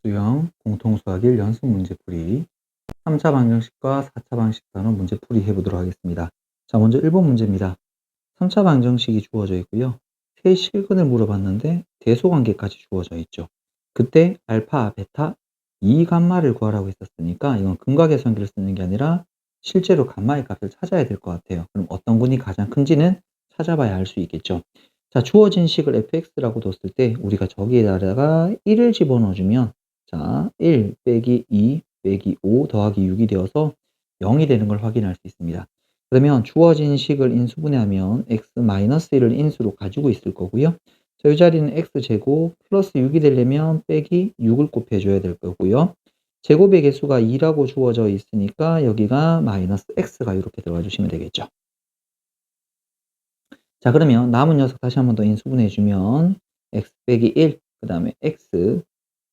수영 공통수학 1 연습 문제풀이 3차 방정식과 4차 방식 단원 문제풀이 해보도록 하겠습니다. 자, 먼저 1번 문제입니다. 3차 방정식이 주어져 있고요. 세 실근을 물어봤는데 대소관계까지 주어져 있죠. 그때 알파, 베타, 이 감마를 구하라고 했었으니까 이건 근과계선기를 쓰는 게 아니라 실제로 감마의 값을 찾아야 될 것 같아요. 그럼 어떤 군이 가장 큰지는 찾아봐야 알 수 있겠죠. 자, 주어진 식을 fx라고 뒀을 때 우리가 저기에다가 1을 집어넣어주면 자, 1 빼기 2 빼기 5 더하기 6이 되어서 0이 되는 걸 확인할 수 있습니다. 그러면 주어진 식을 인수분해하면 x-1을 인수로 가지고 있을 거고요. 자, 이 자리는 x제곱 플러스 6이 되려면 빼기 6을 곱해줘야 될 거고요. 제곱의 개수가 2라고 주어져 있으니까 여기가 마이너스 x가 이렇게 들어가 주시면 되겠죠. 자, 그러면 남은 녀석 다시 한 번 더 인수분해주면 x 빼기 1, 그 다음에 x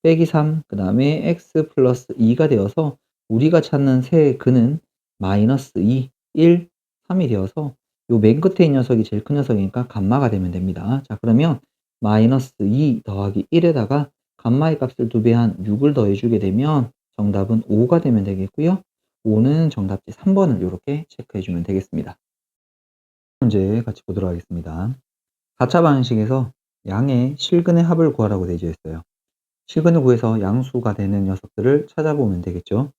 빼기 3, 그 다음에 x 플러스 2가 되어서 우리가 찾는 세 근은 마이너스 2, 1, 3이 되어서 요 맨 끝에 있는 녀석이 제일 큰 녀석이니까 감마가 되면 됩니다. 자, 그러면 마이너스 2 더하기 1에다가 감마의 값을 2배 한 6을 더해주게 되면 정답은 5가 되면 되겠고요. 5는 정답지 3번을 이렇게 체크해주면 되겠습니다. 문제 같이 보도록 하겠습니다. 4차 방식에서 양의 실근의 합을 구하라고 되어 있어요. 실근을 구해서 양수가 되는 녀석들을 찾아보면 되겠죠.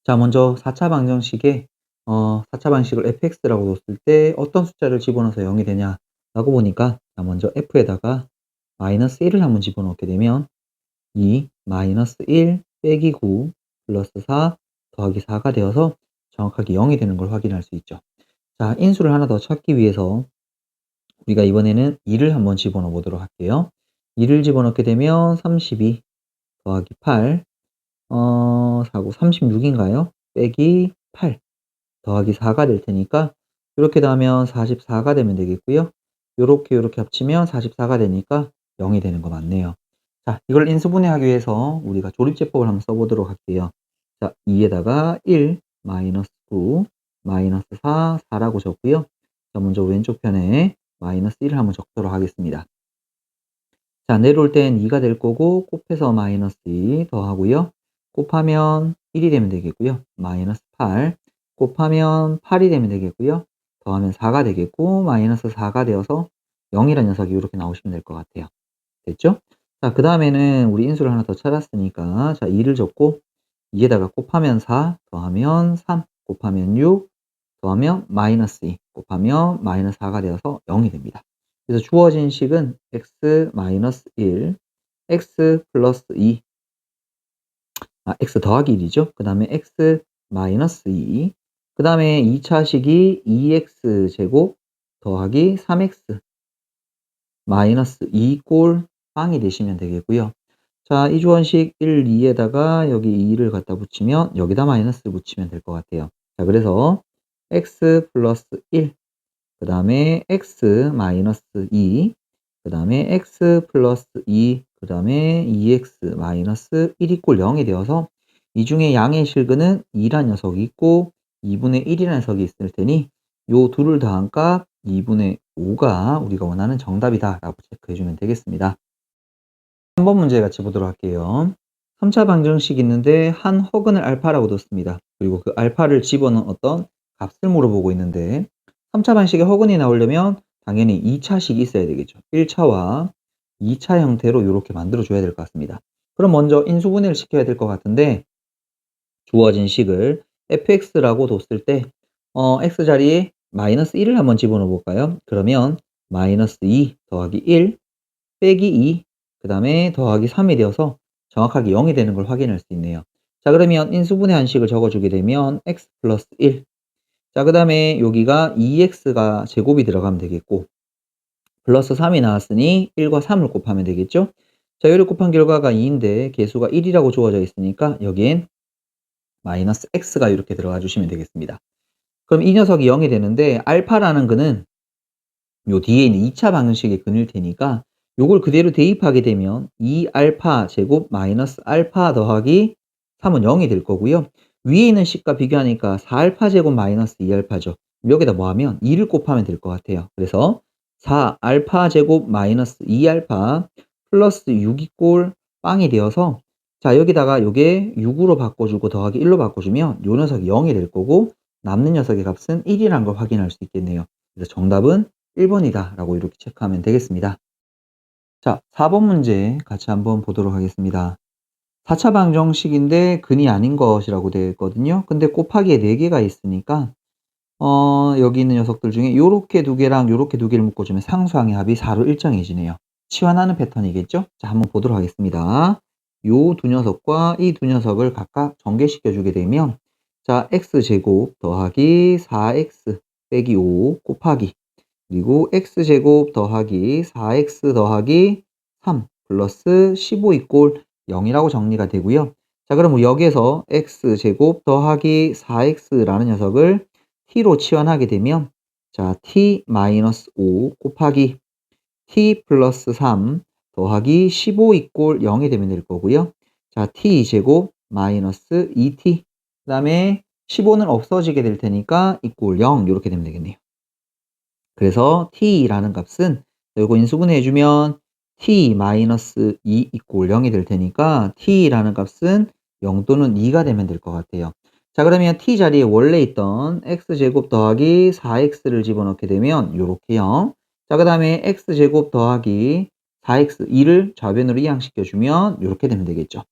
자, 먼저 4차 방정식에 4차 방식을 fx라고 뒀을 때 어떤 숫자를 집어넣어서 0이 되냐라고 보니까 자, 먼저 f에다가 마이너스 1을 한번 집어넣게 되면 2 마이너스 1 빼기 9 플러스 4 더하기 4가 되어서 정확하게 0이 되는 걸 확인할 수 있죠. 자, 인수를 하나 더 찾기 위해서 우리가 이번에는 2를 한번 집어넣어 보도록 할게요. 2를 집어넣게 되면 32 더하기 8 4고 36인가요? 빼기 8 더하기 4가 될 테니까 이렇게 더하면 44가 되면 되겠고요. 요렇게 합치면 44가 되니까 0이 되는 거 맞네요. 자, 이걸 인수분해하기 위해서 우리가 조립제법을 한번 써보도록 할게요. 자, 2에다가 1 마이너스 9 마이너스 4 4라고 적고요. 자, 먼저 왼쪽 편에 마이너스 1을 한번 적도록 하겠습니다. 자, 내려올 땐 2가 될 거고 곱해서 마이너스 2 더하고요. 곱하면 1이 되면 되겠고요. 마이너스 8 곱하면 8이 되면 되겠고요. 더하면 4가 되겠고 마이너스 4가 되어서 0이라는 녀석이 이렇게 나오시면 될 것 같아요. 됐죠? 자, 그 다음에는 우리 인수를 하나 더 찾았으니까 자, 2를 적고 2에다가 곱하면 4 더하면 3 곱하면 6 더하면 마이너스 2 곱하면 마이너스 4가 되어서 0이 됩니다. 그래서 주어진 식은 x 마이너스 1, x 플러스 2, x 더하기 1이죠. 그 다음에 x 마이너스 2, 그 다음에 2차 식이 2x 제곱 더하기 3x 마이너스 2 꼴 빵이 되시면 되겠고요. 자, 이 주원식 1, 2에다가 여기 2를 갖다 붙이면 여기다 마이너스를 붙이면 될 것 같아요. 자, 그래서 x 플러스 1, 그 다음에 x 마이너스 2, 그 다음에 x 플러스 2, 그 다음에 2x 마이너스 1이 꼴 0이 되어서 이 중에 양의 실근은 2라는 녀석이 있고 2분의 1이라는 녀석이 있을 테니 요 둘을 더한 값 2분의 5가 우리가 원하는 정답이다 라고 체크해주면 되겠습니다. 3번 문제 같이 보도록 할게요. 3차 방정식이 있는데 한 허근을 알파라고 뒀습니다. 그리고 그 알파를 집어넣은 어떤 값을 물어보고 있는데 3차 방식에 허근이 나오려면 당연히 2차식이 있어야 되겠죠. 1차와 2차 형태로 이렇게 만들어줘야 될 것 같습니다. 그럼 먼저 인수분해를 시켜야 될 것 같은데 주어진 식을 fx라고 뒀을 때 x 자리에 마이너스 1을 한번 집어넣어 볼까요? 그러면 마이너스 2 더하기 1 빼기 2 그 다음에 더하기 3이 되어서 정확하게 0이 되는 걸 확인할 수 있네요. 자, 그러면 인수분해 한식을 적어주게 되면 x 플러스 1. 자, 그 다음에 여기가 2x가 제곱이 들어가면 되겠고 플러스 3이 나왔으니 1과 3을 곱하면 되겠죠. 자, 여기를 곱한 결과가 2인데 개수가 1이라고 주어져 있으니까 여기엔 마이너스 x가 이렇게 들어가 주시면 되겠습니다. 그럼 이 녀석이 0이 되는데 알파라는 근은 요 뒤에 있는 2차 방정식의 근일 테니까 요걸 그대로 대입하게 되면 2알파 제곱 마이너스 알파 더하기 3은 0이 될 거고요. 위에 있는 식과 비교하니까 4알파 제곱 마이너스 2알파죠. 여기다 뭐 하면 2를 곱하면 될 것 같아요. 그래서 4알파 제곱 마이너스 2알파 플러스 6이 꼴 빵이 되어서 자 여기다가 요게 6으로 바꿔주고 더하기 1로 바꿔주면 요 녀석이 0이 될 거고 남는 녀석의 값은 1이라는 걸 확인할 수 있겠네요. 그래서 정답은 1번이다 라고 이렇게 체크하면 되겠습니다. 자 4번 문제 같이 한번 보도록 하겠습니다. 4차 방정식인데 근이 아닌 것이라고 되어 있거든요. 근데 곱하기에 4개가 있으니까 여기 있는 녀석들 중에 요렇게 두 개랑 요렇게 두 개를 묶어주면 상수항의 합이 4로 일정해지네요. 치환하는 패턴이겠죠? 자, 한번 보도록 하겠습니다. 요 두 녀석과 이 두 녀석을 각각 전개시켜 주게 되면 자, x제곱 더하기 4x 빼기 5 곱하기 그리고 x제곱 더하기 4x 더하기 3 플러스 15 이꼴 0이라고 정리가 되고요. 자, 그럼 여기에서 x제곱 더하기 4x라는 녀석을 t로 치환하게 되면 자, t-5 곱하기 t 플러스 3 더하기 15 이꼴 0이 되면 될 거고요. 자, t제곱 마이너스 2t 그 다음에 15는 없어지게 될 테니까 이꼴 0 이렇게 되면 되겠네요. 그래서 t라는 값은 이거 인수분해 해주면 t-2 이꼴 0이 될 테니까 t라는 값은 0 또는 2가 되면 될 것 같아요. 자, 그러면 t 자리에 원래 있던 x제곱 더하기 4x를 집어넣게 되면 요렇게요. 자, 그 다음에 x제곱 더하기 4x 2를 좌변으로 이항시켜주면 요렇게 되면 되겠죠.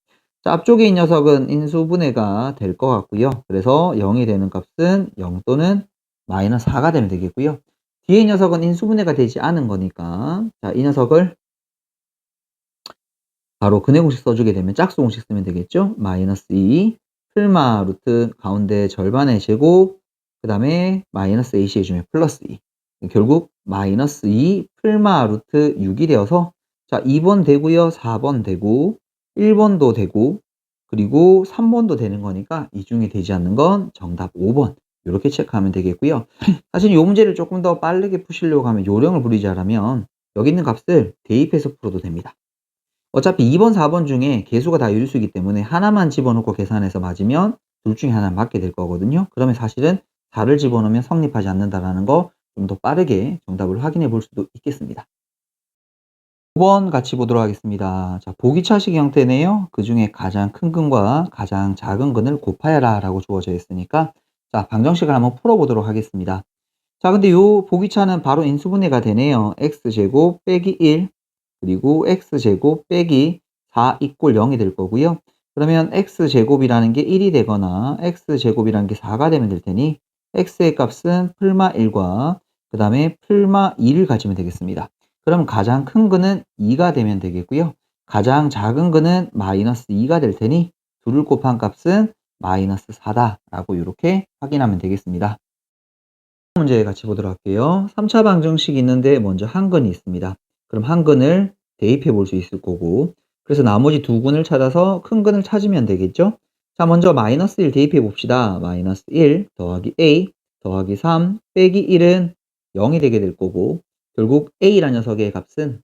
자, 앞쪽에 이 녀석은 인수분해가 될 것 같고요. 그래서 0이 되는 값은 0 또는 마이너스 4가 되면 되겠고요. 뒤에 이 녀석은 인수분해가 되지 않은 거니까 자, 이 녀석을 바로 근해 공식 써주게 되면 짝수 공식 쓰면 되겠죠. 마이너스 2 풀마 루트 가운데 절반의 제곱 그 다음에 마이너스 AC 해주면 플러스 2 결국 마이너스 2 풀마 루트 6이 되어서 자 2번 되고요 4번 되고 1번도 되고 그리고 3번도 되는 거니까 이 중에 되지 않는 건 정답 5번 이렇게 체크하면 되겠고요. 사실 이 문제를 조금 더 빠르게 푸시려고 하면 요령을 부리자면 여기 있는 값을 대입해서 풀어도 됩니다. 어차피 2번, 4번 중에 개수가 다 유리수이기 때문에 하나만 집어넣고 계산해서 맞으면 둘 중에 하나는 맞게 될 거거든요. 그러면 사실은 4를 집어넣으면 성립하지 않는다라는 거 좀 더 빠르게 정답을 확인해 볼 수도 있겠습니다. 5번 같이 보도록 하겠습니다. 자, 보기차식 형태네요. 그 중에 가장 큰 근과 가장 작은 근을 곱하여라 라고 주어져 있으니까 자, 방정식을 한번 풀어보도록 하겠습니다. 자, 근데 요 보기차는 바로 인수분해가 되네요. x제곱 빼기 1 그리고 x제곱 빼기 4 이꼴 0이 될 거고요. 그러면 x제곱이라는 게 1이 되거나 x제곱이라는 게 4가 되면 될 테니 x의 값은 풀마 1과 그 다음에 풀마 2를 가지면 되겠습니다. 그럼 가장 큰 근은 2가 되면 되겠고요. 가장 작은 근은 마이너스 2가 될 테니 둘을 곱한 값은 마이너스 4다 라고 이렇게 확인하면 되겠습니다. 문제 같이 보도록 할게요. 3차 방정식이 있는데 먼저 한 근이 있습니다. 그럼 한 근을 대입해 볼 수 있을 거고 그래서 나머지 두 근을 찾아서 큰 근을 찾으면 되겠죠. 자, 먼저 마이너스 1 대입해 봅시다. 마이너스 1 더하기 a 더하기 3 빼기 1은 0이 되게 될 거고 결국 a라는 녀석의 값은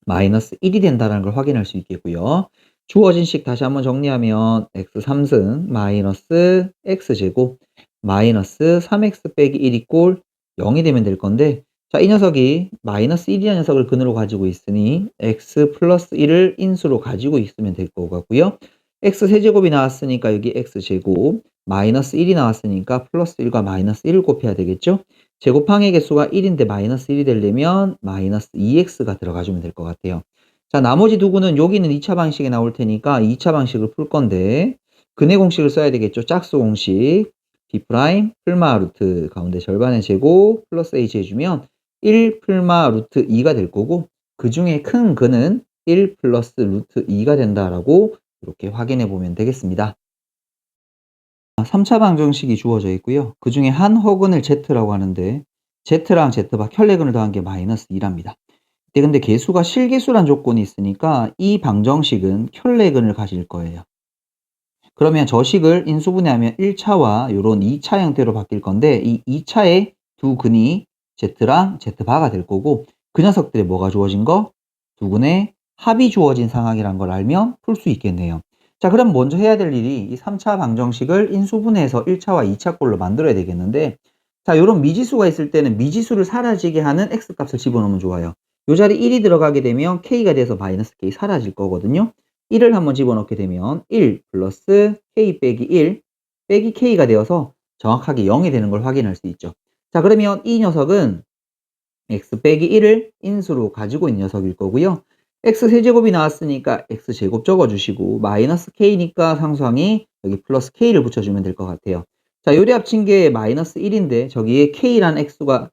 마이너스 1이 된다는 걸 확인할 수 있겠고요. 주어진 식 다시 한번 정리하면 x 3승 마이너스 x제곱 마이너스 3x 빼기 1 이꼴 0이 되면 될 건데 자, 이 녀석이 마이너스 1이라는 녀석을 근으로 가지고 있으니 x 플러스 1을 인수로 가지고 있으면 될 것 같고요. x 세제곱이 나왔으니까 여기 x제곱 마이너스 1이 나왔으니까 플러스 1과 마이너스 1을 곱해야 되겠죠. 제곱항의 개수가 1인데 마이너스 1이 되려면 마이너스 2x가 들어가주면 될 것 같아요. 자, 나머지 두 구는 여기는 2차 방식에 나올 테니까 2차 방식을 풀 건데 근해 공식을 써야 되겠죠. 짝수 공식 b' 풀마 루트 가운데 절반의 제곱 플러스 h 해주면 1 풀마 루트 2가 될 거고 그 중에 큰 근은 1 플러스 루트 2가 된다라고 이렇게 확인해 보면 되겠습니다. 3차 방정식이 주어져 있고요. 그 중에 한 허근을 z라고 하는데 z랑 z바 켤레근을 더한 게 마이너스 2랍니다. 근데 개수가 실개수란 조건이 있으니까 이 방정식은 켤레근을 가질 거예요. 그러면 저 식을 인수분해하면 1차와 요런 2차 형태로 바뀔 건데 이 2차의 두 근이 z랑 z바가 될 거고 그 녀석들에 뭐가 주어진 거? 두 근의 합이 주어진 상황이란 걸 알면 풀 수 있겠네요. 자, 그럼 먼저 해야 될 일이 이 3차 방정식을 인수분해해서 1차와 2차 꼴로 만들어야 되겠는데 자, 요런 미지수가 있을 때는 미지수를 사라지게 하는 x값을 집어넣으면 좋아요. 요 자리 1이 들어가게 되면 k가 돼서 마이너스 k 사라질 거거든요. 1을 한번 집어넣게 되면 1 플러스 k 빼기 1 빼기 k가 되어서 정확하게 0이 되는 걸 확인할 수 있죠. 자, 그러면 이 녀석은 x 빼기 1을 인수로 가지고 있는 녀석일 거고요. x 세제곱이 나왔으니까 x제곱 적어주시고 마이너스 k니까 상수항이 여기 플러스 k를 붙여주면 될 것 같아요. 자, 요리 합친 게 마이너스 1인데 저기에 k라는 x가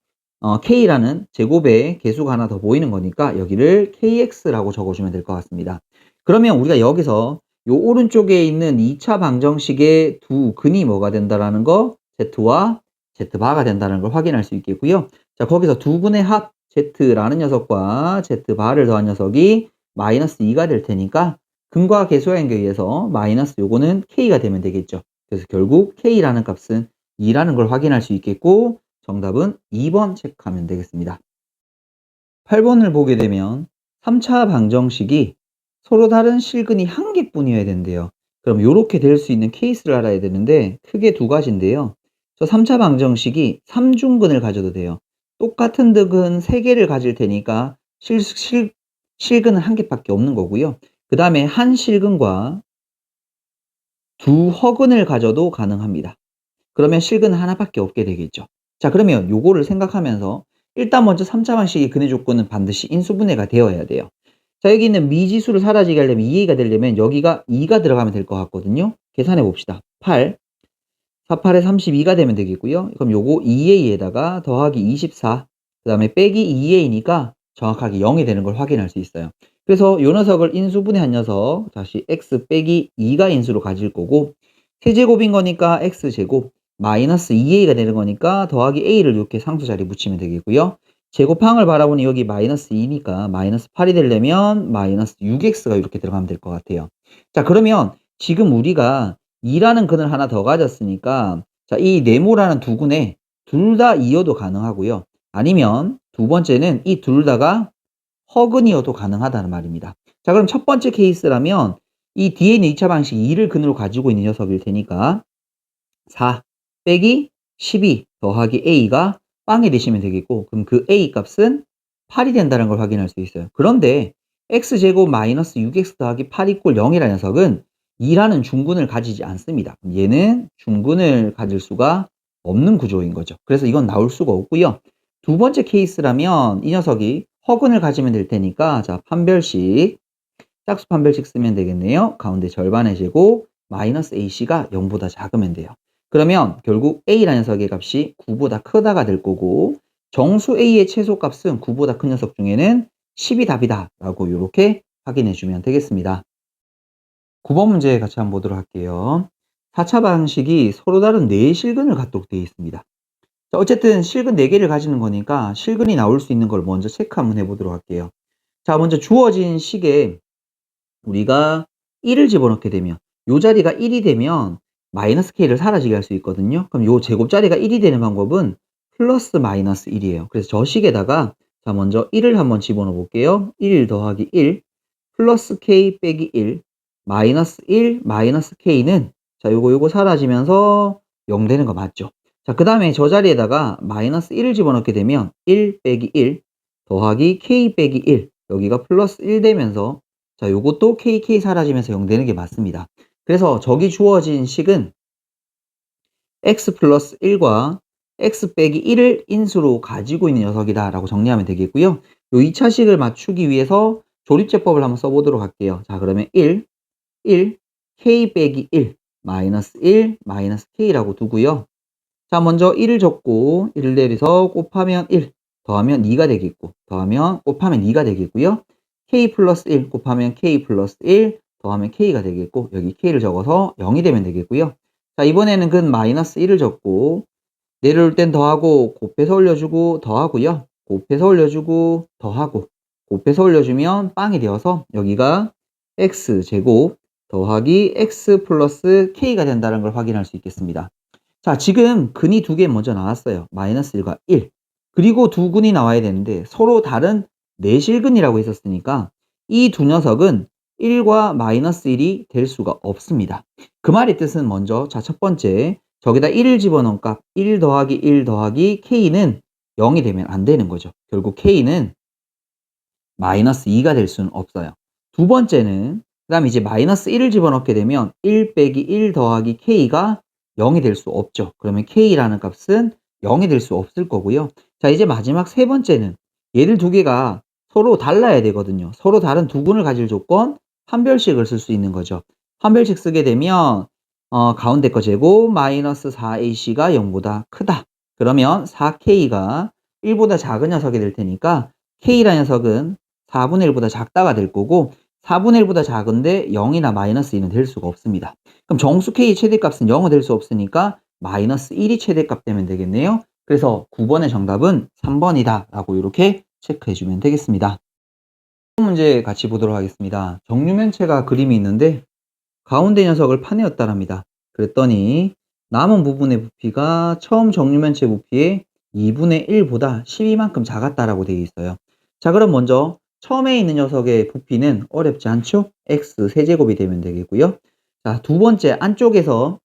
k라는 제곱의 개수가 하나 더 보이는 거니까 여기를 kx라고 적어주면 될 것 같습니다. 그러면 우리가 여기서 요 오른쪽에 있는 2차 방정식의 두 근이 뭐가 된다라는 거 z와 z바가 된다는 걸 확인할 수 있겠고요. 자, 거기서 두 근의 합 z라는 녀석과 z바를 더한 녀석이 마이너스 2가 될 테니까 근과 계수와 연결해서 마이너스 요거는 k가 되면 되겠죠. 그래서 결국 k라는 값은 2라는 걸 확인할 수 있겠고 정답은 2번 체크하면 되겠습니다. 8번을 보게 되면 3차 방정식이 서로 다른 실근이 한 개뿐이어야 된대요. 그럼 이렇게 될 수 있는 케이스를 알아야 되는데 크게 두 가지인데요. 저 3차 방정식이 3중근을 가져도 돼요. 똑같은 득은 3개를 가질 테니까 실근은 한 개밖에 없는 거고요. 그 다음에 한 실근과 두 허근을 가져도 가능합니다. 그러면 실근은 하나밖에 없게 되겠죠. 자, 그러면 요거를 생각하면서 일단 먼저 3차 방식의 근의 조건은 반드시 인수분해가 되어야 돼요. 자, 여기 있는 미지수를 사라지게 하려면 2a가 되려면 여기가 2가 들어가면 될 것 같거든요. 계산해 봅시다. 8, 4, 8에 32가 되면 되겠고요. 그럼 요거 2a에다가 더하기 24, 그 다음에 빼기 2a니까 정확하게 0이 되는 걸 확인할 수 있어요. 그래서 요 녀석을 인수분해한 녀석, 다시 x 빼기 2가 인수로 가질 거고, 세제곱인 거니까 x제곱, 마이너스 2a가 되는 거니까 더하기 a를 이렇게 상수 자리에 붙이면 되겠고요. 제곱항을 바라보니 여기 마이너스 2니까 마이너스 8이 되려면 마이너스 6x가 이렇게 들어가면 될 것 같아요. 자, 그러면 지금 우리가 2라는 근을 하나 더 가졌으니까 자, 이 네모라는 두 근에 둘 다 이어도 가능하고요. 아니면 두 번째는 이 둘 다가 허근이어도 가능하다는 말입니다. 자, 그럼 첫 번째 케이스라면 이 뒤에 있는 2차 방식 2를 근으로 가지고 있는 녀석일 테니까 4 빼기 12 더하기 a가 빵이 되시면 되겠고 그럼 그 a 값은 8이 된다는 걸 확인할 수 있어요. 그런데 x제곱 마이너스 6x 더하기 8 이꼴 0이라는 녀석은 2라는 중근을 가지지 않습니다. 얘는 중근을 가질 수가 없는 구조인 거죠. 그래서 이건 나올 수가 없고요. 두 번째 케이스라면 이 녀석이 허근을 가지면 될 테니까 자, 판별식 짝수 판별식 쓰면 되겠네요. 가운데 절반의 제곱 마이너스 ac가 0보다 작으면 돼요. 그러면 결국 a라는 녀석의 값이 9보다 크다가 될 거고 정수 a의 최소값은 9보다 큰 녀석 중에는 10이 답이다 라고 이렇게 확인해 주면 되겠습니다. 9번 문제 같이 한번 보도록 할게요. 4차 방식이 서로 다른 4실근을 갖도록 되어 있습니다. 자, 어쨌든 실근 4개를 가지는 거니까 실근이 나올 수 있는 걸 먼저 체크 한번 해보도록 할게요. 자, 먼저 주어진 식에 우리가 1을 집어넣게 되면 요 자리가 1이 되면 마이너스 k를 사라지게 할 수 있거든요. 그럼 요 제곱자리가 1이 되는 방법은 플러스 마이너스 1이에요. 그래서 저 식에다가 자, 먼저 1을 한번 집어넣어 볼게요. 1 더하기 1 플러스 k 빼기 1 마이너스 1 마이너스 k는 자, 요거 사라지면서 0 되는 거 맞죠? 자, 그 다음에 저 자리에다가 마이너스 1을 집어넣게 되면 1 빼기 1 더하기 k 빼기 1 여기가 플러스 1 되면서 자, 요것도 KK 사라지면서 0 되는 게 맞습니다. 그래서 저기 주어진 식은 x 플러스 1과 x 빼기 1을 인수로 가지고 있는 녀석이다 라고 정리하면 되겠고요. 요 2차 식을 맞추기 위해서 조립제법을 한번 써보도록 할게요. 자, 그러면 1, k 빼기 1, 마이너스 1, 마이너스 k라고 두고요. 자, 먼저 1을 적고 1을 내려서 곱하면 1, 더하면 2가 되겠고 더하면 곱하면 2가 되겠고요. k 플러스 1 곱하면 k 플러스 1 더하면 k가 되겠고 여기 k를 적어서 0이 되면 되겠고요. 자, 이번에는 근 마이너스 1을 적고 내려올 땐 더하고 곱해서 올려주고 더하고요. 곱해서 올려주고 더하고 곱해서 올려주면 빵이 되어서 여기가 x제곱 더하기 x 플러스 k가 된다는 걸 확인할 수 있겠습니다. 자, 지금 근이 두 개 먼저 나왔어요. 마이너스 1과 1. 그리고 두 근이 나와야 되는데 서로 다른 내실근이라고 했었으니까 이 두 녀석은 1과 마이너스 1이 될 수가 없습니다. 그 말의 뜻은 먼저 자, 첫 번째 저기다 1을 집어넣은 값 1 더하기 1 더하기 k는 0이 되면 안 되는 거죠. 결국 k는 마이너스 2가 될 수는 없어요. 두 번째는 그 다음에 이제 마이너스 1을 집어넣게 되면 1 빼기 1 더하기 k가 0이 될 수 없죠. 그러면 k라는 값은 0이 될 수 없을 거고요. 자, 이제 마지막 세 번째는 얘들 두 개가 서로 달라야 되거든요. 서로 다른 두 군을 가질 조건 판별식을 쓸 수 있는 거죠. 판별식 쓰게 되면 가운데 거 제곱 마이너스 4ac가 0보다 크다. 그러면 4k가 1보다 작은 녀석이 될 테니까 k라는 녀석은 4분의 1보다 작다가 될 거고 4분의 1보다 작은데 0이나 마이너스 2는 될 수가 없습니다. 그럼 정수 k 최대값은 0은 될 수 없으니까 마이너스 1이 최대값 되면 되겠네요. 그래서 9번의 정답은 3번이다 라고 이렇게 체크해 주면 되겠습니다. 문제 같이 보도록 하겠습니다. 정류면체가 그림이 있는데 가운데 녀석을 파내었다랍니다. 그랬더니 남은 부분의 부피가 처음 정류면체 부피의 2분의 1보다 12만큼 작았다라고 되어 있어요. 자, 그럼 먼저 처음에 있는 녀석의 부피는 어렵지 않죠? x 세제곱이 되면 되겠고요. 자, 두 번째 안쪽에서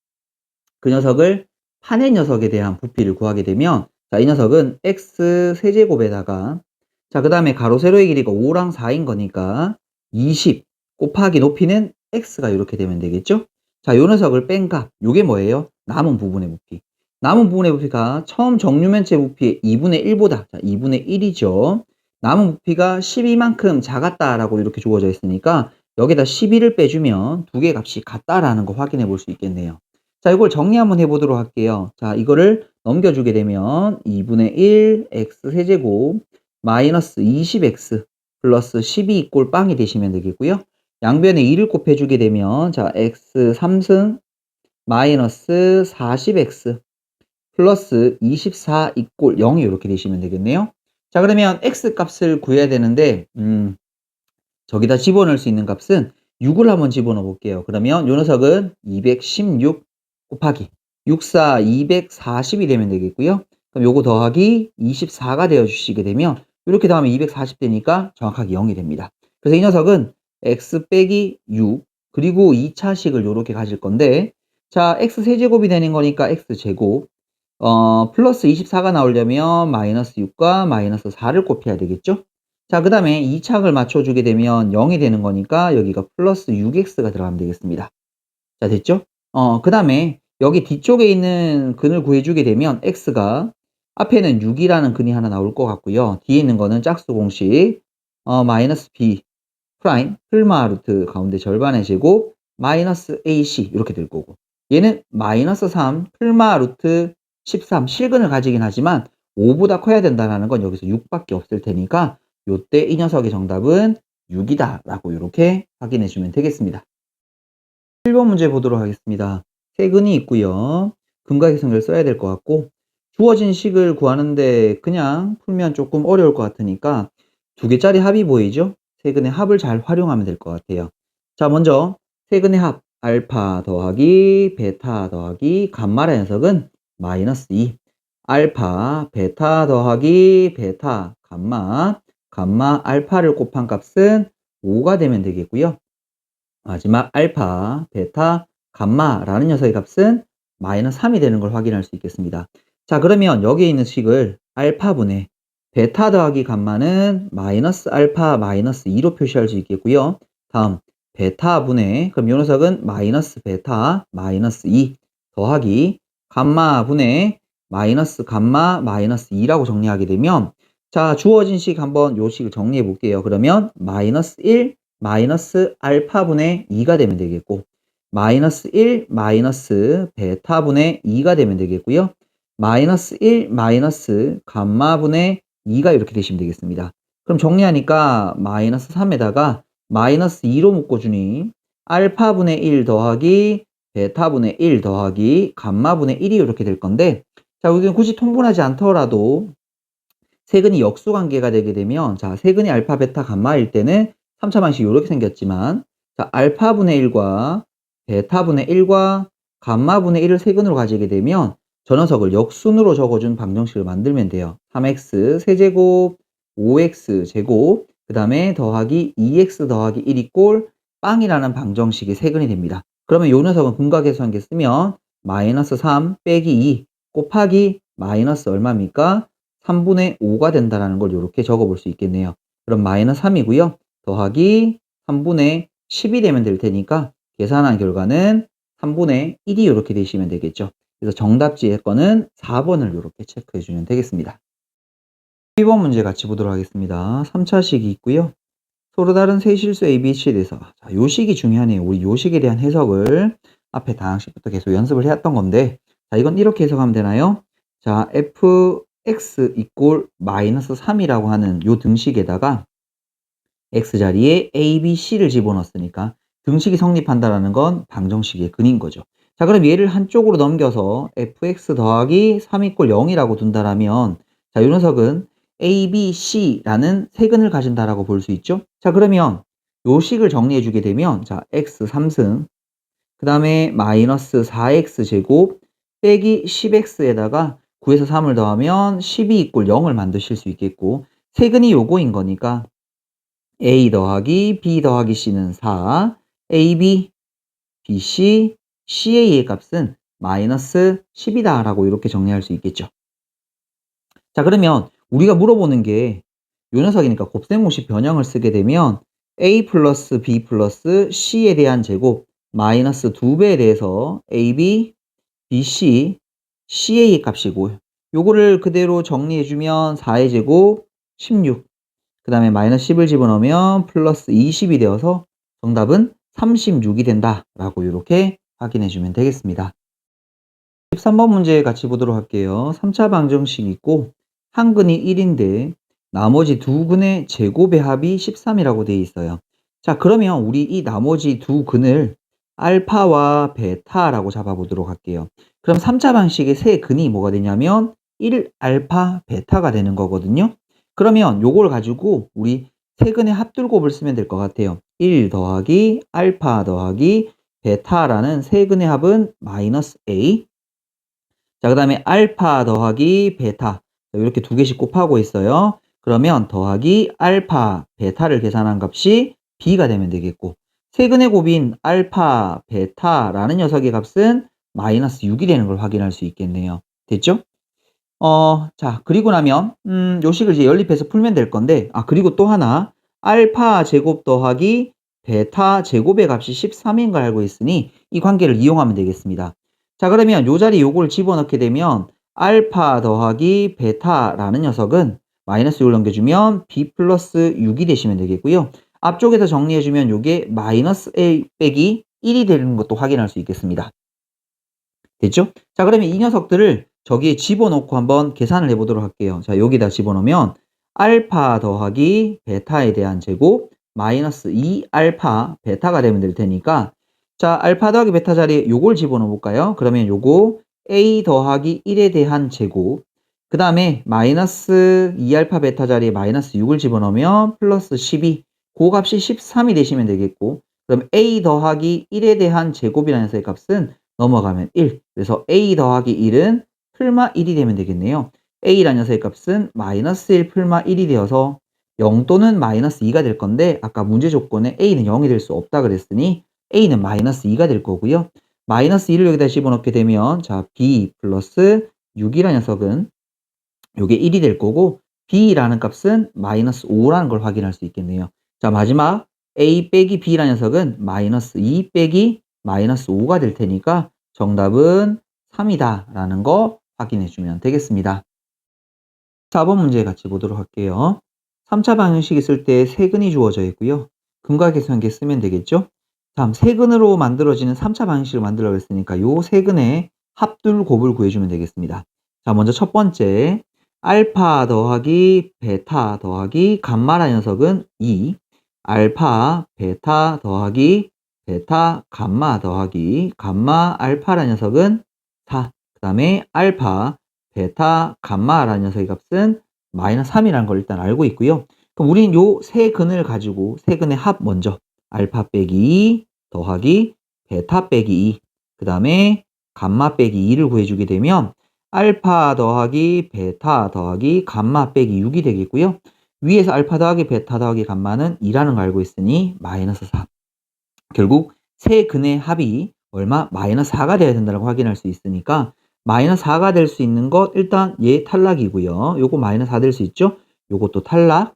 그 녀석을 파낸 녀석에 대한 부피를 구하게 되면 자, 이 녀석은 x 세제곱에다가 자, 그 다음에 가로 세로의 길이가 5랑 4인 거니까 20 곱하기 높이는 x가 이렇게 되면 되겠죠? 자, 요 녀석을 뺀 값, 요게 뭐예요? 남은 부분의 부피. 남은 부분의 부피가 처음 정류면체 부피의 2분의 1보다, 자, 2분의 1이죠. 남은 부피가 12만큼 작았다라고 이렇게 주어져 있으니까 여기다 12를 빼주면 두 개의 값이 같다라는 거 확인해 볼 수 있겠네요. 자, 이걸 정리 한번 해보도록 할게요. 자, 이거를 넘겨주게 되면 2분의 1 x 세제곱 마이너스 20x 플러스 12 꼴 빵이 되시면 되겠고요. 양변에 2를 곱해주게 되면 자 x 3승 마이너스 40x 플러스 24 이꼴 0이 이렇게 되시면 되겠네요. 자, 그러면 x 값을 구해야 되는데 저기다 집어넣을 수 있는 값은 6을 한번 집어넣어 볼게요. 그러면 요 녀석은 216 곱하기 64 240이 되면 되겠고요. 그럼 요거 더하기 24가 되어 주시게 되면 이렇게 더하면 240 되니까 정확하게 0이 됩니다. 그래서 이 녀석은 x 빼기 6 그리고 2차식을 요렇게 가질 건데 자, x 세제곱이 되는 거니까 x 제곱 플러스 24가 나오려면 마이너스 6과 마이너스 4를 곱해야 되겠죠? 자, 그 다음에 2차항을 맞춰주게 되면 0이 되는 거니까 여기가 플러스 6x가 들어가면 되겠습니다. 자, 됐죠? 그 다음에 여기 뒤쪽에 있는 근을 구해주게 되면 x가 앞에는 6이라는 근이 하나 나올 것 같고요. 뒤에 있는 거는 짝수 공식 마이너스 b 프라임 플마 루트 가운데 절반의 제곱 마이너스 ac 이렇게 될 거고 얘는 마이너스 3 플마 루트 13 실근을 가지긴 하지만 5보다 커야 된다는 건 여기서 6밖에 없을 테니까 요때 이 녀석의 정답은 6이다 라고 이렇게 확인해 주면 되겠습니다. 1번 문제 보도록 하겠습니다. 세 근이 있고요. 근과 계성을 써야 될 것 같고 주어진 식을 구하는데 그냥 풀면 조금 어려울 것 같으니까 두 개짜리 합이 보이죠? 세 근의 합을 잘 활용하면 될 것 같아요. 자, 먼저 세 근의 합 알파 더하기 베타 더하기 감마라는 녀석은 마이너스 2 알파 베타 더하기 베타 감마 알파를 곱한 값은 5가 되면 되겠고요. 마지막 알파, 베타, 감마라는 녀석의 값은 마이너스 3이 되는 걸 확인할 수 있겠습니다. 자, 그러면 여기에 있는 식을 알파분의 베타 더하기 감마는 마이너스 알파 마이너스 2로 표시할 수 있겠고요. 다음 베타분의 그럼 이 녀석은 마이너스 베타 마이너스 2 더하기 감마분의 마이너스 감마 마이너스 2라고 정리하게 되면 자, 주어진 식 한번 요 식을 정리해 볼게요. 그러면 마이너스 1 마이너스 알파분의 2가 되면 되겠고 마이너스 1 마이너스 베타분의 2가 되면 되겠고요. 마이너스 1 마이너스 감마분의 2가 이렇게 되시면 되겠습니다. 그럼 정리하니까 마이너스 3에다가 마이너스 2로 묶어주니 알파분의 1 더하기 베타분의 1 더하기 감마분의 1이 이렇게 될 건데 자, 여기는 굳이 통분하지 않더라도 세근이 역수관계가 되게 되면 자, 세근이 알파, 베타, 감마일 때는 3차 방식이 이렇게 생겼지만 자, 알파분의 1과 베타분의 1과 감마분의 1을 세근으로 가지게 되면 저 녀석을 역순으로 적어준 방정식을 만들면 돼요. 3x 세제곱 5x 제곱 그 다음에 더하기 2x 더하기 1이 꼴 빵이라는 방정식이 세근이 됩니다. 그러면 요 녀석은 분각계수한계 쓰면 마이너스 3 빼기 2 곱하기 마이너스 얼마입니까? 3분의 5가 된다는 걸 이렇게 적어볼 수 있겠네요. 그럼 마이너스 3이고요. 더하기 3분의 10이 되면 될 테니까 계산한 결과는 3분의 1이 이렇게 되시면 되겠죠. 그래서 정답지의 거는 4번을 이렇게 체크해 주면 되겠습니다. 2번 문제 같이 보도록 하겠습니다. 3차식이 있고요. 서로 다른 세 실수 A, B, C에 대해서 자, 요 식이 중요하네요. 우리 요 식에 대한 해석을 앞에 다항식부터 계속 연습을 해왔던 건데 자, 이건 이렇게 해석하면 되나요? 자, fx 이꼴 마이너스 3이라고 하는 요 등식에다가 x 자리에 a, b, c를 집어넣었으니까 등식이 성립한다라는 건 방정식의 근인 거죠. 자, 그럼 얘를 한쪽으로 넘겨서 fx 더하기 3 이꼴 0이라고 둔다라면 자, 요 녀석은 a, b, c라는 세 근을 가진다라고 볼 수 있죠. 자, 그러면 요 식을 정리해 주게 되면 자, x 3승 그 다음에 마이너스 4x 제곱 빼기 10x에다가 9에서 3을 더하면 12 이꼴 0을 만드실 수 있겠고 세근이 요거인 거니까 a 더하기 b 더하기 c는 4 ab, bc, ca의 값은 마이너스 10이다 라고 이렇게 정리할 수 있겠죠. 자, 그러면 우리가 물어보는 게 요 녀석이니까 곱셈공식 변형을 쓰게 되면 a 플러스 b 플러스 c에 대한 제곱 마이너스 2배에 대해서 ab, bc, ca의 값이고 요거를 그대로 정리해주면 4의 제곱 16, 그 다음에 마이너스 10을 집어넣으면 플러스 20이 되어서 정답은 36이 된다 라고 이렇게 확인해주면 되겠습니다. 13번 문제 같이 보도록 할게요. 3차 방정식이 있고 한 근이 1인데 나머지 두 근의 제곱의 합이 13이라고 되어 있어요. 자, 그러면 우리 이 나머지 두 근을 알파와 베타라고 잡아보도록 할게요. 그럼 3차 방식의 세 근이 뭐가 되냐면 1알파 베타가 되는 거거든요. 그러면 요걸 가지고 우리 세 근의 합들곱을 쓰면 될 것 같아요. 1 더하기 알파 더하기 베타라는 세 근의 합은 마이너스 A. 자, 그 다음에 알파 더하기 베타 이렇게 두 개씩 곱하고 있어요. 그러면 더하기 알파 베타를 계산한 값이 b가 되면 되겠고 세근의 곱인 알파 베타라는 녀석의 값은 마이너스 6이 되는 걸 확인할 수 있겠네요. 됐죠? 자, 그리고 나면 요 식을 이제 연립해서 풀면 될 건데 그리고 또 하나 알파 제곱 더하기 베타 제곱의 값이 13인 걸 알고 있으니 이 관계를 이용하면 되겠습니다. 자, 그러면 요 자리에 요걸 집어넣게 되면 알파 더하기 베타라는 녀석은 마이너스 6을 넘겨주면 b 플러스 6이 되시면 되겠고요. 앞쪽에서 정리해주면 요게 마이너스 a 빼기 1이 되는 것도 확인할 수 있겠습니다. 됐죠? 자, 그러면 이 녀석들을 저기에 집어넣고 한번 계산을 해보도록 할게요. 자, 여기다 집어넣으면 알파 더하기 베타에 대한 제곱 마이너스 2알파 베타가 되면 될 테니까 자, 알파 더하기 베타 자리에 요걸 집어넣어 볼까요? 그러면 요거 a 더하기 1에 대한 제곱 그 다음에 마이너스 2알파 베타 자리에 마이너스 6을 집어넣으면 플러스 12 그 값이 13이 되시면 되겠고 그럼 a 더하기 1에 대한 제곱이라는 녀석의 값은 넘어가면 1. 그래서 a 더하기 1은 풀마 1이 되면 되겠네요. a라는 녀석의 값은 마이너스 1 풀마 1이 되어서 0 또는 마이너스 2가 될 건데 아까 문제 조건에 a는 0이 될 수 없다 그랬으니 a는 마이너스 2가 될 거고요. 마이너스 2를 여기다 집어넣게 되면 자 b 플러스 6이라는 녀석은 요게 1이 될 거고 b라는 값은 마이너스 5라는 걸 확인할 수 있겠네요. 자, 마지막 a 빼기 b라는 녀석은 마이너스 2 빼기 마이너스 5가 될 테니까 정답은 3이다 라는 거 확인해 주면 되겠습니다. 4번 문제 같이 보도록 할게요. 3차 방정식 있을 때 세근이 주어져 있고요. 근과 계수관계 쓰면 되겠죠? 다음 세근으로 만들어지는 3차 방정식을 만들려고 했으니까 요 세근의 합둘 곱을 구해주면 되겠습니다. 자, 먼저 첫 번째 알파 더하기 베타 더하기 감마라는 녀석은 2 알파 베타 더하기 베타 감마 더하기 감마 알파라는 녀석은 4. 그 다음에 알파 베타 감마라는 녀석의 값은 마이너스 3이라는 걸 일단 알고 있고요. 그럼 우리는 요 세 근을 가지고 세 근의 합 먼저 알파 빼기 2 더하기 베타 빼기 2 그 다음에 감마 빼기 2를 구해주게 되면 알파 더하기 베타 더하기 감마 빼기 6이 되겠고요. 위에서 알파 더하기 베타 더하기 감마는 2라는 걸 알고 있으니 마이너스 4. 결국 세 근의 합이 얼마? 마이너스 4가 되어야 된다고 확인할 수 있으니까 마이너스 4가 될 수 있는 것 일단 얘 탈락이고요. 요거 마이너스 4 될 수 있죠? 요것도 탈락.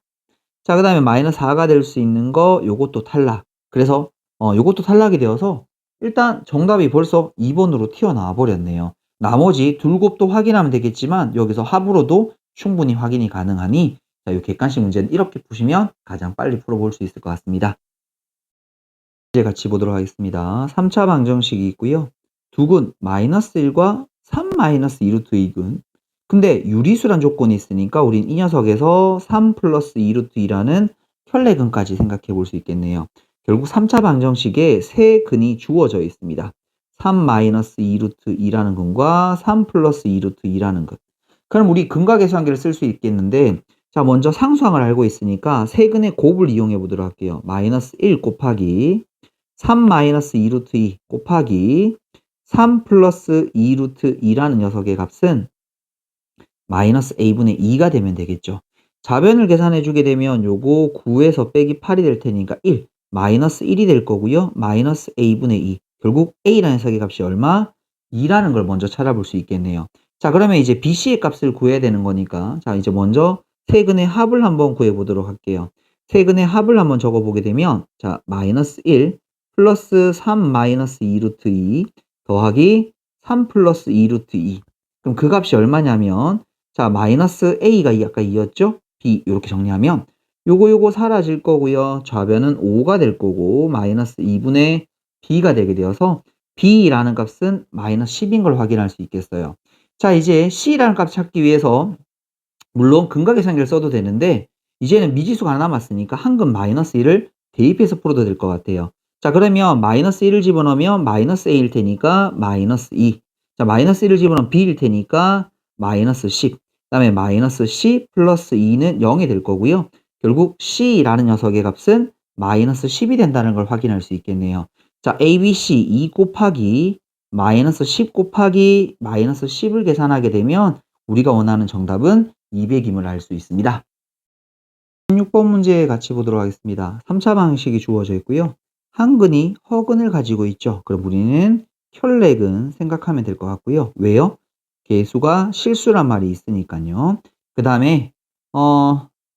자, 그 다음에 마이너스 4가 될 수 있는 거 요것도 탈락. 그래서 요것도 탈락이 되어서 일단 정답이 벌써 2번으로 튀어나와 버렸네요. 나머지 둘 곱도 확인하면 되겠지만 여기서 합으로도 충분히 확인이 가능하니 자, 이 객관식 문제는 이렇게 푸시면 가장 빨리 풀어볼 수 있을 것 같습니다. 이제 같이 보도록 하겠습니다. 3차 방정식이 있고요. 두근 마이너스 1과 3 마이너스 2루트 2근. 근데 유리수란 조건이 있으니까 우린 이 녀석에서 3 플러스 2루트 2라는 혈례근까지 생각해 볼 수 있겠네요. 결국 3차 방정식에 세 근이 주어져 있습니다. 3 마이너스 2루트 2라는 근과 3 플러스 2루트 2라는 근. 그럼 우리 근과 계수한계를 쓸 수 있겠는데 자, 먼저 상수항을 알고 있으니까 세 근의 곱을 이용해 보도록 할게요. 마이너스 1 곱하기 3 마이너스 2루트 2 곱하기 3 플러스 2루트 2라는 녀석의 값은 마이너스 a분의 2가 되면 되겠죠. 좌변을 계산해 주게 되면 요거 9에서 빼기 8이 될 테니까 1, 마이너스 1이 될 거고요. 마이너스 a분의 2. 결국 a라는 녀석의 값이 얼마? 2라는 걸 먼저 찾아볼 수 있겠네요. 자, 그러면 이제 bc의 값을 구해야 되는 거니까 자, 이제 먼저 세 근의 합을 한번 구해 보도록 할게요. 세 근의 합을 한번 적어 보게 되면 자, 마이너스 1 플러스 3 마이너스 2루트 2 더하기 3 플러스 2루트 2. 그럼 그 값이 얼마냐면 자, 마이너스 a가 아까 2였죠? b 이렇게 정리하면 요거 사라질 거고요. 좌변은 5가 될 거고 마이너스 2분의 b가 되게 되어서 b라는 값은 마이너스 10인 걸 확인할 수 있겠어요. 자, 이제 c라는 값 찾기 위해서 물론 근과 계산기를 써도 되는데 이제는 미지수가 하나 남았으니까 한근 마이너스 1을 대입해서 풀어도 될 것 같아요. 자, 그러면 마이너스 1을 집어넣으면 마이너스 a일 테니까 마이너스 2. 자, 마이너스 1을 집어넣으면 b일 테니까 마이너스 10. 그 다음에 마이너스 c 플러스 2는 0이 될 거고요. 결국 c라는 녀석의 값은 마이너스 10이 된다는 걸 확인할 수 있겠네요. 자, abc 2 곱하기 마이너스 10 곱하기 마이너스 10을 계산하게 되면 우리가 원하는 정답은 200임을 알 수 있습니다. 16번 문제 같이 보도록 하겠습니다. 3차 방식이 주어져 있고요. 한근이 허근을 가지고 있죠. 그럼 우리는 혈례근 생각하면 될 것 같고요. 왜요? 개수가 실수란 말이 있으니까요. 그 다음에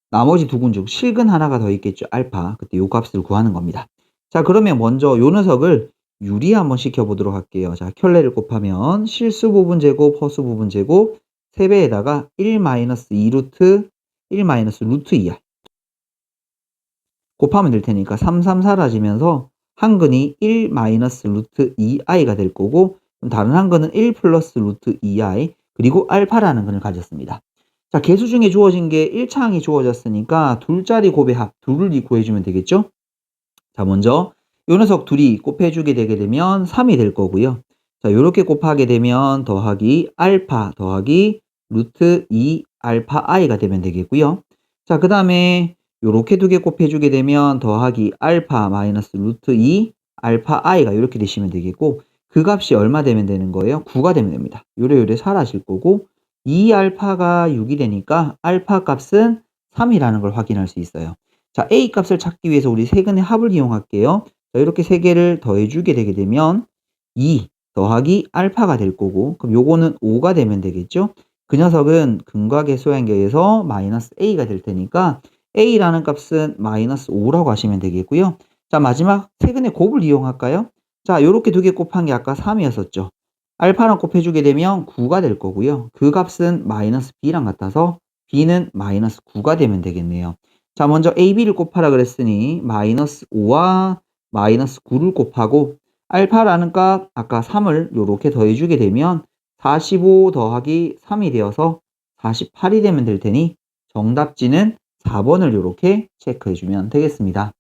나머지 두 근 중 실근 하나가 더 있겠죠. 알파. 그때 요 값을 구하는 겁니다. 자, 그러면 먼저 요 녀석을 유리 한번 시켜보도록 할게요. 자, 혈례를 곱하면 실수 부분 제곱, 허수 부분 제곱 3배에다가 1-2루트 1-루트 2r 곱하면 될 테니까 3, 3 사라지면서 한근이 1-루트 2i가 될 거고 다른 한근은 1 플러스 루트 2i 그리고 알파라는 근을 가졌습니다. 자, 개수 중에 주어진 게 1차항이 주어졌으니까 둘짜리 곱의 합 둘을 구해주면 되겠죠? 자, 먼저 요 녀석 둘이 곱해주게 되게 되면 3이 될 거고요. 자, 요렇게 곱하게 되면 더하기 알파 더하기 루트 2 알파 i가 되면 되겠고요. 자, 그 다음에 요렇게 두 개 곱해주게 되면 더하기 알파 마이너스 루트 2 알파 i가 이렇게 되시면 되겠고 그 값이 얼마 되면 되는 거예요? 9가 되면 됩니다. 요래 사라질 거고 2알파가 6이 되니까 알파 값은 3이라는 걸 확인할 수 있어요. 자, a 값을 찾기 위해서 우리 세근의 합을 이용할게요. 자, 이렇게 세 개를 더해주게 되게 되면 2 더하기 알파가 될 거고 그럼 요거는 5가 되면 되겠죠? 그 녀석은 근과 계수한계에서 마이너스 a가 될 테니까 a라는 값은 마이너스 5라고 하시면 되겠고요. 자, 마지막 세근의 곱을 이용할까요? 자, 요렇게 두 개 곱한 게 아까 3이었었죠. 알파랑 곱해주게 되면 9가 될 거고요. 그 값은 마이너스 b랑 같아서 b는 마이너스 9가 되면 되겠네요. 자, 먼저 AB를 곱하라 그랬으니 마이너스 5와 마이너스 9를 곱하고 알파라는 값 아까 3을 요렇게 더해주게 되면 45 더하기 3이 되어서 48이 되면 될 테니 정답지는 4번을 요렇게 체크해주면 되겠습니다.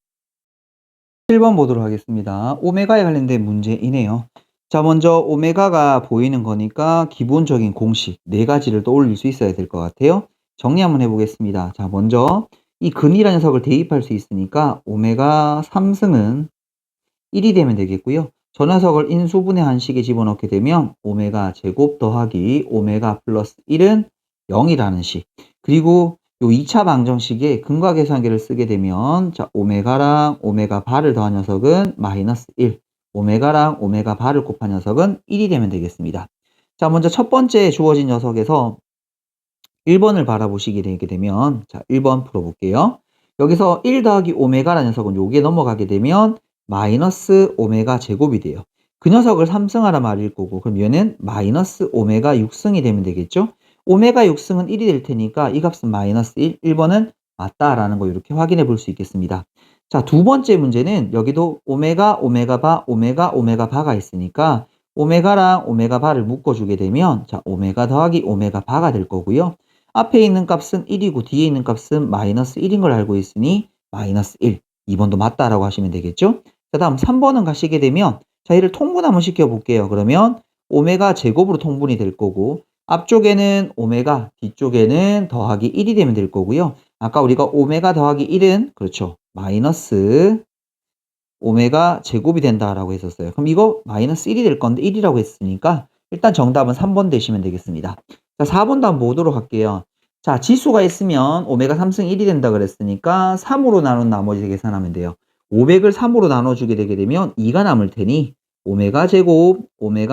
7번 보도록 하겠습니다. 오메가에 관련된 문제이네요. 자, 먼저 오메가가 보이는 거니까 기본적인 공식 4가지를 떠올릴 수 있어야 될 것 같아요. 정리 한번 해보겠습니다. 자, 먼저 이 근이라는 녀석을 대입할 수 있으니까 오메가 3승은 1이 되면 되겠고요. 저 녀석을 인수분해 한식에 집어넣게 되면 오메가 제곱 더하기 오메가 플러스 1은 0이라는 식. 그리고 요 2차 방정식에 근과 계수한계를 쓰게 되면 자, 오메가랑 오메가 바를 더한 녀석은 마이너스 1. 오메가랑 오메가 바를 곱한 녀석은 1이 되면 되겠습니다. 자, 먼저 첫 번째 주어진 녀석에서 1번을 바라보시게 되게 되면 자, 1번 풀어볼게요. 여기서 1 더하기 오메가라는 녀석은 요게 넘어가게 되면 마이너스 오메가 제곱이 돼요. 그 녀석을 3승하라 말일 거고 그럼 얘는 마이너스 오메가 6승이 되면 되겠죠? 오메가 6승은 1이 될 테니까 이 값은 마이너스 1, 1번은 맞다라는 거 이렇게 확인해 볼 수 있겠습니다. 자, 두 번째 문제는 여기도 오메가, 오메가 바, 오메가, 오메가 바가 있으니까 오메가랑 오메가 바를 묶어주게 되면 자, 오메가 더하기 오메가 바가 될 거고요. 앞에 있는 값은 1이고 뒤에 있는 값은 마이너스 1인 걸 알고 있으니 마이너스 1. 2번도 맞다라고 하시면 되겠죠? 자, 다음 3번은 가시게 되면 자, 얘를 통분 한번 시켜볼게요. 그러면 오메가 제곱으로 통분이 될 거고 앞쪽에는 오메가, 뒤쪽에는 더하기 1이 되면 될 거고요. 아까 우리가 오메가 더하기 1은 그렇죠. 마이너스 오메가 제곱이 된다라고 했었어요. 그럼 이거 마이너스 1이 될 건데 1이라고 했으니까 일단 정답은 3번 되시면 되겠습니다. 자, 4번도 한번 보도록 할게요. 자, 지수가 있으면 오메가 3승 1이 된다 그랬으니까 3으로 나눈 나머지 계산하면 돼요. 500을 3으로 나눠주게 되게 되면 2가 남을 테니 오메가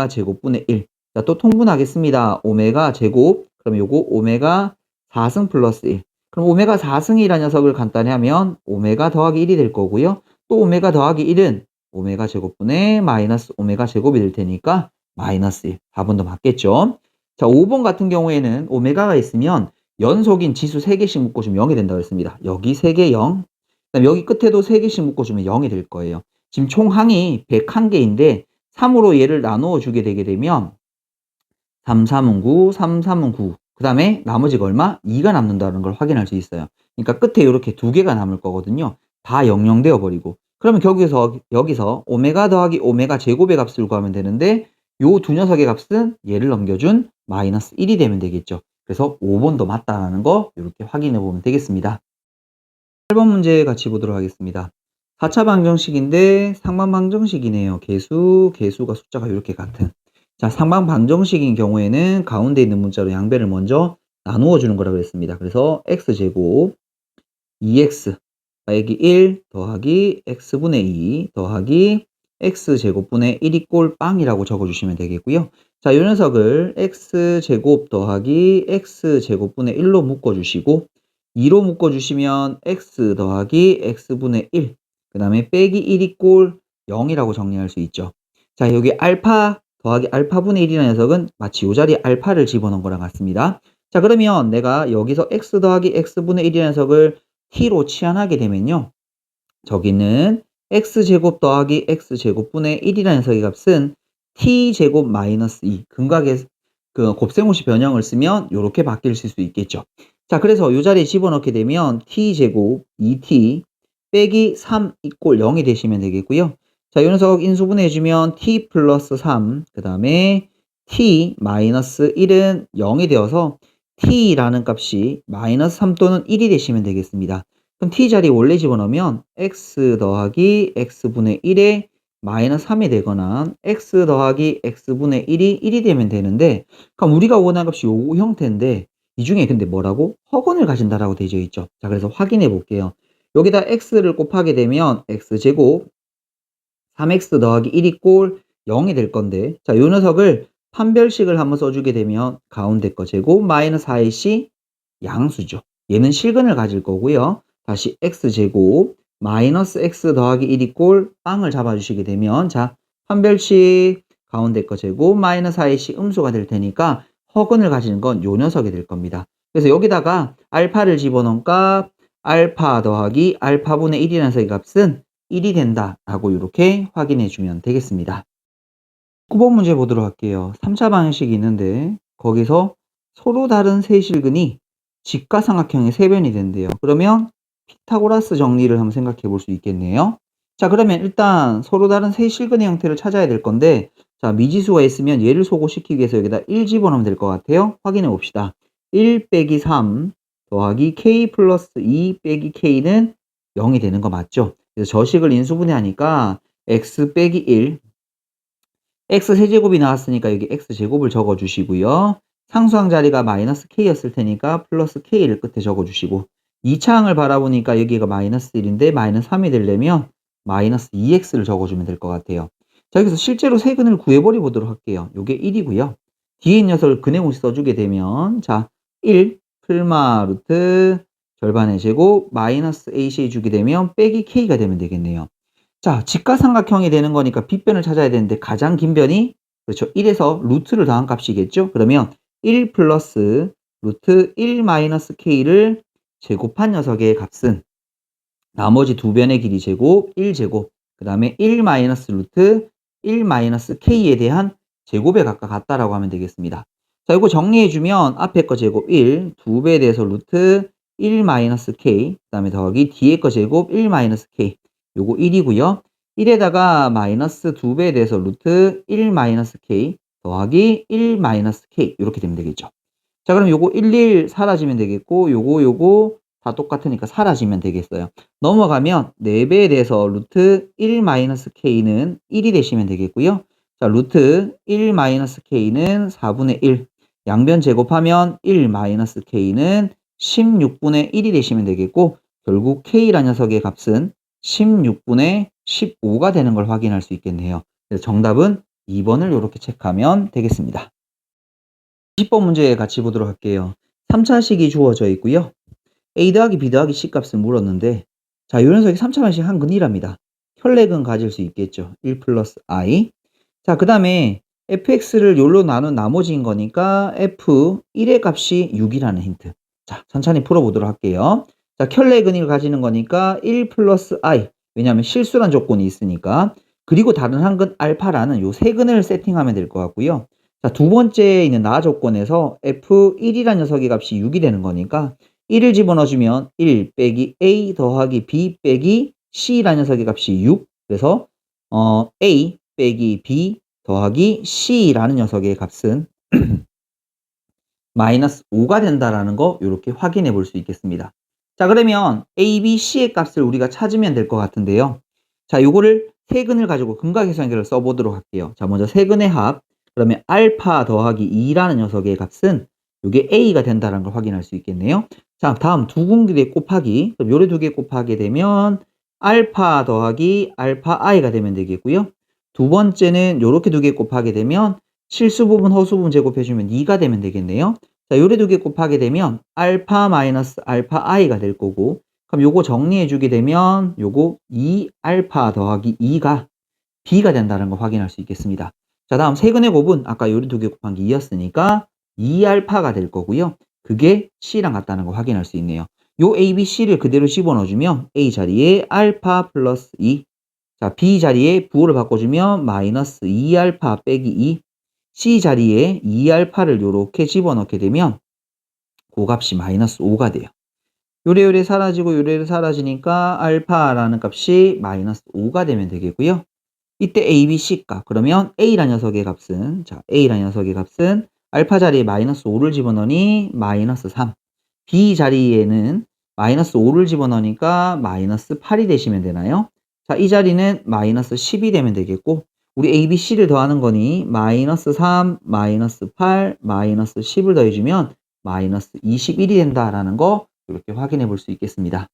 제곱분의 1. 자, 또 통분하겠습니다. 오메가 제곱, 그럼 요거 오메가 4승 플러스 1. 그럼 오메가 4승이라는 녀석을 간단히 하면 오메가 더하기 1이 될 거고요. 또 오메가 더하기 1은 오메가 제곱분의 마이너스 오메가 제곱이 될 테니까 마이너스 1. 4번도 맞겠죠? 자, 5번 같은 경우에는 오메가가 있으면 연속인 지수 3개씩 묶어주면 0이 된다고 했습니다. 여기 3개 0. 그다음 여기 끝에도 3개씩 묶어주면 0이 될 거예요. 지금 총 항이 101개인데 3으로 얘를 나누어 주게 되게 되면 3, 3은 9, 3, 3은 9. 그 다음에 나머지가 얼마? 2가 남는다는 걸 확인할 수 있어요. 그러니까 끝에 이렇게 2개가 남을 거거든요. 다 00 되어버리고. 그러면 여기서 오메가 더하기 오메가 제곱의 값을 구하면 되는데 요 두 녀석의 값은 얘를 넘겨준 마이너스 1이 되면 되겠죠. 그래서 5번도 맞다라는 거 이렇게 확인해 보면 되겠습니다. 8번 문제 같이 보도록 하겠습니다. 4차 방정식인데 상반 방정식이네요. 개수가 숫자가 이렇게 같은. 자, 상반 방정식인 경우에는 가운데 있는 문자로 양배를 먼저 나누어 주는 거라고 했습니다. 그래서 x제곱 2x 빼기 1 더하기 x분의 2 더하기 x제곱분의 1이 꼴 빵이라고 적어주시면 되겠고요. 자, 이 녀석을 x제곱 더하기 x제곱분의 1로 묶어주시고 2로 묶어주시면 x 더하기 x분의 1, 그 다음에 빼기 1이 꼴 0이라고 정리할 수 있죠. 자, 여기 알파 더하기 알파분의 1이라는 녀석은 마치 이 자리에 알파를 집어넣은 거랑 같습니다. 자, 그러면 내가 여기서 x 더하기 x분의 1이라는 녀석을 t로 치환하게 되면요. 저기는 x제곱 더하기 x제곱분의 1이라는 녀석의 값은 t제곱 마이너스 2. 근각의 그 곱셈고시 변형을 쓰면 이렇게 바뀔 수 있겠죠. 자, 그래서 이 자리에 집어넣게 되면 t제곱 2t 빼기 3 이꼴 0이 되시면 되겠고요. 자, 이 녀석 인수분해해주면 t 플러스 3, 그 다음에 t 마이너스 1은 0이 되어서 t라는 값이 마이너스 3 또는 1이 되시면 되겠습니다. 그럼 t 자리 원래 집어넣으면 x 더하기 x분의 1에 마이너스 3이 되거나 x 더하기 x분의 1이 1이 되면 되는데 그럼 우리가 원하는 값이 요 형태인데 이 중에 근데 뭐라고? 허근을 가진다라고 되어 있죠. 자, 그래서 확인해 볼게요. 여기다 x를 곱하게 되면 x제곱 3x 더하기 1이 꼴 0이 될 건데 자, 요 녀석을 판별식을 한번 써주게 되면 가운데 거 제곱 마이너스 4ac 양수죠. 얘는 실근을 가질 거고요. 다시 x제곱 마이너스 x 더하기 1이 꼴 빵을 잡아주시게 되면 자, 판별식 가운데 거 제곱 마이너스 4ac 음수가 될 테니까 허근을 가지는 건 요 녀석이 될 겁니다. 그래서 여기다가 알파를 집어넣은 값 알파 더하기 알파분의 1이라는 녀석의 값은 1이 된다라고 이렇게 확인해 주면 되겠습니다. 9번 문제 보도록 할게요. 3차 방식이 있는데 거기서 서로 다른 세 실근이 직가삼각형의 세변이 된대요. 그러면 피타고라스 정리를 한번 생각해 볼 수 있겠네요. 자, 그러면 일단 서로 다른 세 실근의 형태를 찾아야 될 건데 자, 미지수가 있으면 얘를 소고시키기 위해서 여기다 1 집어넣으면 될 것 같아요. 확인해 봅시다. 1 빼기 3 더하기 k 플러스 2 빼기 k는 0이 되는 거 맞죠? 그래서 저식을 인수분해하니까 x 빼기 1 x 세제곱이 나왔으니까 여기 x제곱을 적어주시고요. 상수항 자리가 마이너스 k였을 테니까 플러스 k를 끝에 적어주시고 2차 항을 바라보니까 여기가 마이너스 1인데 마이너스 3이 되려면 마이너스 2x를 적어주면 될 것 같아요. 자, 여기서 실제로 세근을 구해버려 보도록 할게요. 요게 1이고요. 뒤에 있는 녀석을 근해공식 써주게 되면 자, 1 풀마 루트 절반의 제곱 마이너스 AC 주게 되면 빼기 K가 되면 되겠네요. 자, 직가삼각형이 되는 거니까 빗변을 찾아야 되는데 가장 긴 변이 그렇죠. 1에서 루트를 더한 값이겠죠. 그러면 1 플러스 루트 1 마이너스 K를 제곱한 녀석의 값은 나머지 두 변의 길이 제곱 1제곱 그 다음에 1 마이너스 루트 1 마이너스 K에 대한 제곱에 각각 같다라고 하면 되겠습니다. 자, 이거 정리해주면 앞에 거 제곱 1, 두 배에 대해서 루트 1 마이너스 K, 그 다음에 더하기 뒤에 거 제곱 1 마이너스 K, 요거 1이고요. 1에다가 마이너스 두 배에 대해서 루트 1 마이너스 K 더하기 1 마이너스 K 이렇게 되면 되겠죠. 자, 그럼 요거 1 사라지면 되겠고 요거 다 똑같으니까 사라지면 되겠어요. 넘어가면 4배에 대해서 루트 1 마이너스 K는 1이 되시면 되겠고요. 자, 루트 1 마이너스 K는 4분의 1. 양변 제곱하면 1 마이너스 K는 16분의 1이 되시면 되겠고 결국 K라는 녀석의 값은 16분의 15가 되는 걸 확인할 수 있겠네요. 그래서 정답은 2번을 이렇게 체크하면 되겠습니다. 20번 문제 같이 보도록 할게요. 3차식이 주어져 있고요. A 더하기 B 더하기 C 값을 물었는데 자, 이 녀석이 3차 방식 한 근이랍니다. 혈렉은 가질 수 있겠죠. 1 플러스 I. 자, 그 다음에 fx를 요로 나눈 나머지인 거니까 f1의 값이 6이라는 힌트. 자, 천천히 풀어보도록 할게요. 자, 혈렉은을 가지는 거니까 1 플러스 I. 왜냐하면 실수란 조건이 있으니까. 그리고 다른 한 근 알파라는 요 세 근을 세팅하면 될 것 같고요. 자, 두 번째에 있는 나 조건에서 f1이라는 녀석의 값이 6이 되는 거니까 1을 집어넣어주면 1 빼기 A 더하기 B 빼기 C라는 녀석의 값이 6. 그래서 A 빼기 B 더하기 C라는 녀석의 값은 마이너스 5가 된다라는 거 이렇게 확인해 볼 수 있겠습니다. 자, 그러면 A, B, C의 값을 우리가 찾으면 될 것 같은데요. 자, 요거를 세근을 가지고 근각계수관계를 써보도록 할게요. 자, 먼저 세근의 합. 그러면 알파 더하기 2라는 녀석의 값은 요게 A가 된다는 걸 확인할 수 있겠네요. 자, 다음 두 군기의 곱하기. 그럼 요래 두 개 곱하게 되면 알파 더하기 알파 I가 되면 되겠고요. 두 번째는 요렇게 두 개 곱하게 되면 실수 부분 허수 부분 제곱해주면 2가 되면 되겠네요. 자, 요래 두 개 곱하게 되면 알파 마이너스 알파 I가 될 거고 그럼 요거 정리해주게 되면 요거 2알파 더하기 2가 B가 된다는 거 확인할 수 있겠습니다. 자, 다음 세근의 곱은 아까 요리 두 개 곱한 게 2였으니까 2알파가 될 거고요. 그게 C랑 같다는 거 확인할 수 있네요. 요 A, B, C를 그대로 집어넣어주면 A 자리에 알파 플러스 2. 자, B 자리에 부호를 바꿔주면 마이너스 2알파 빼기 2. C 자리에 2알파를 요렇게 집어넣게 되면 그 값이 마이너스 5가 돼요. 요래요래 사라지고 요래요래 사라지니까 알파라는 값이 마이너스 5가 되면 되겠고요. 이때 A, B, C 값. 그러면 A라는 녀석의 값은, 자, A라는 녀석의 값은 알파 자리에 마이너스 5를 집어넣으니 마이너스 3. B 자리에는 마이너스 5를 집어넣으니까 마이너스 8이 되시면 되나요? 자, 이 자리는 마이너스 10이 되면 되겠고, 우리 A, B, C를 더하는 거니 마이너스 3, 마이너스 8, 마이너스 10을 더해주면 마이너스 21이 된다라는 거 이렇게 확인해 볼 수 있겠습니다.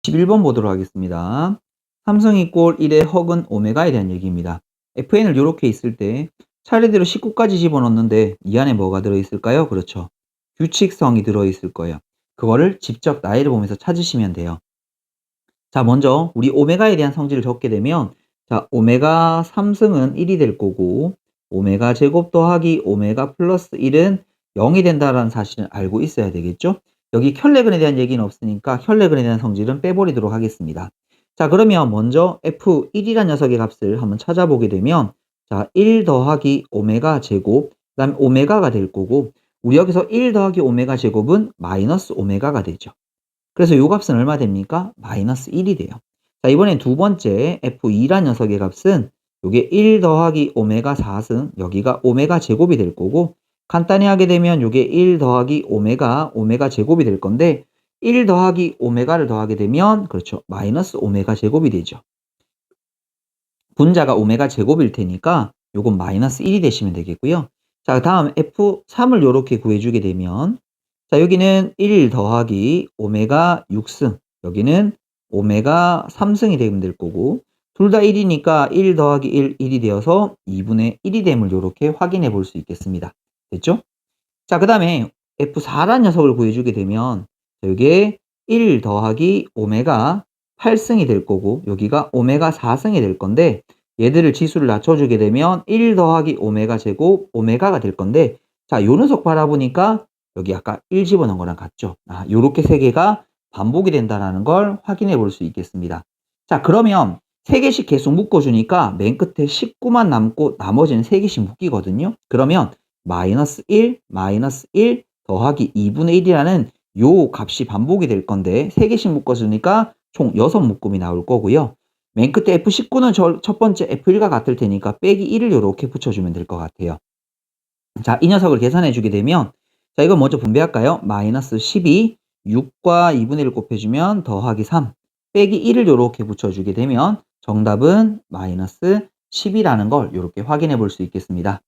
11번 보도록 하겠습니다. 삼성 이꼴 1의 허근 오메가에 대한 얘기입니다. FN을 이렇게 있을 때 차례대로 19까지 집어넣는데 이 안에 뭐가 들어있을까요? 그렇죠. 규칙성이 들어있을 거예요. 그거를 직접 나이를 보면서 찾으시면 돼요. 자, 먼저 우리 오메가에 대한 성질을 적게 되면 자, 오메가 3승은 1이 될 거고 오메가 제곱 더하기 오메가 플러스 1은 0이 된다는 사실을 알고 있어야 되겠죠? 여기 혈레근에 대한 얘기는 없으니까 혈레근에 대한 성질은 빼버리도록 하겠습니다. 자, 그러면 먼저 F1이라는 녀석의 값을 한번 찾아보게 되면 자, 1 더하기 오메가 제곱 그 다음에 오메가가 될 거고 우리 여기서 1 더하기 오메가 제곱은 마이너스 오메가가 되죠. 그래서 이 값은 얼마 됩니까? 마이너스 1이 돼요. 자, 이번엔 두 번째 F2라는 녀석의 값은 요게 1 더하기 오메가 4승 여기가 오메가 제곱이 될 거고 간단히 하게 되면 요게 1 더하기 오메가 제곱이 될 건데 1 더하기 오메가를 더하게 되면 그렇죠. 마이너스 오메가 제곱이 되죠. 분자가 오메가 제곱일 테니까 요건 마이너스 1이 되시면 되겠고요. 자, 다음 F3을 요렇게 구해주게 되면 자, 여기는 1 더하기 오메가 6승 여기는 오메가 3승이 되면 될 거고 둘 다 1이니까 1 더하기 1, 1이 되어서 2분의 1이 됨을 요렇게 확인해 볼 수 있겠습니다. 됐죠? 자, 그 다음에 F4라는 녀석을 구해주게 되면 여기에 1 더하기 오메가 8승이 될 거고 여기가 오메가 4승이 될 건데 얘들을 지수를 낮춰주게 되면 1 더하기 오메가 제곱 오메가가 될 건데 자, 요 녀석 바라보니까 여기 아까 1 집어넣은 거랑 같죠? 요렇게 세 개가 반복이 된다는 걸 확인해 볼 수 있겠습니다. 자, 그러면 3개씩 계속 묶어주니까 맨 끝에 19만 남고 나머지는 3개씩 묶이거든요. 그러면 마이너스 1, 마이너스 1 더하기 2분의 1이라는 요 값이 반복이 될 건데 3개씩 묶어주니까 총 6묶음이 나올 거고요. 맨 끝에 F19는 첫 번째 F1과 같을 테니까 빼기 1을 이렇게 붙여주면 될 것 같아요. 자, 이 녀석을 계산해 주게 되면 자, 이거 먼저 분배할까요? 마이너스 12, 6과 2분의 1 곱해주면 더하기 3, 빼기 1을 이렇게 붙여주게 되면 정답은 마이너스 10이라는 걸 이렇게 확인해 볼 수 있겠습니다.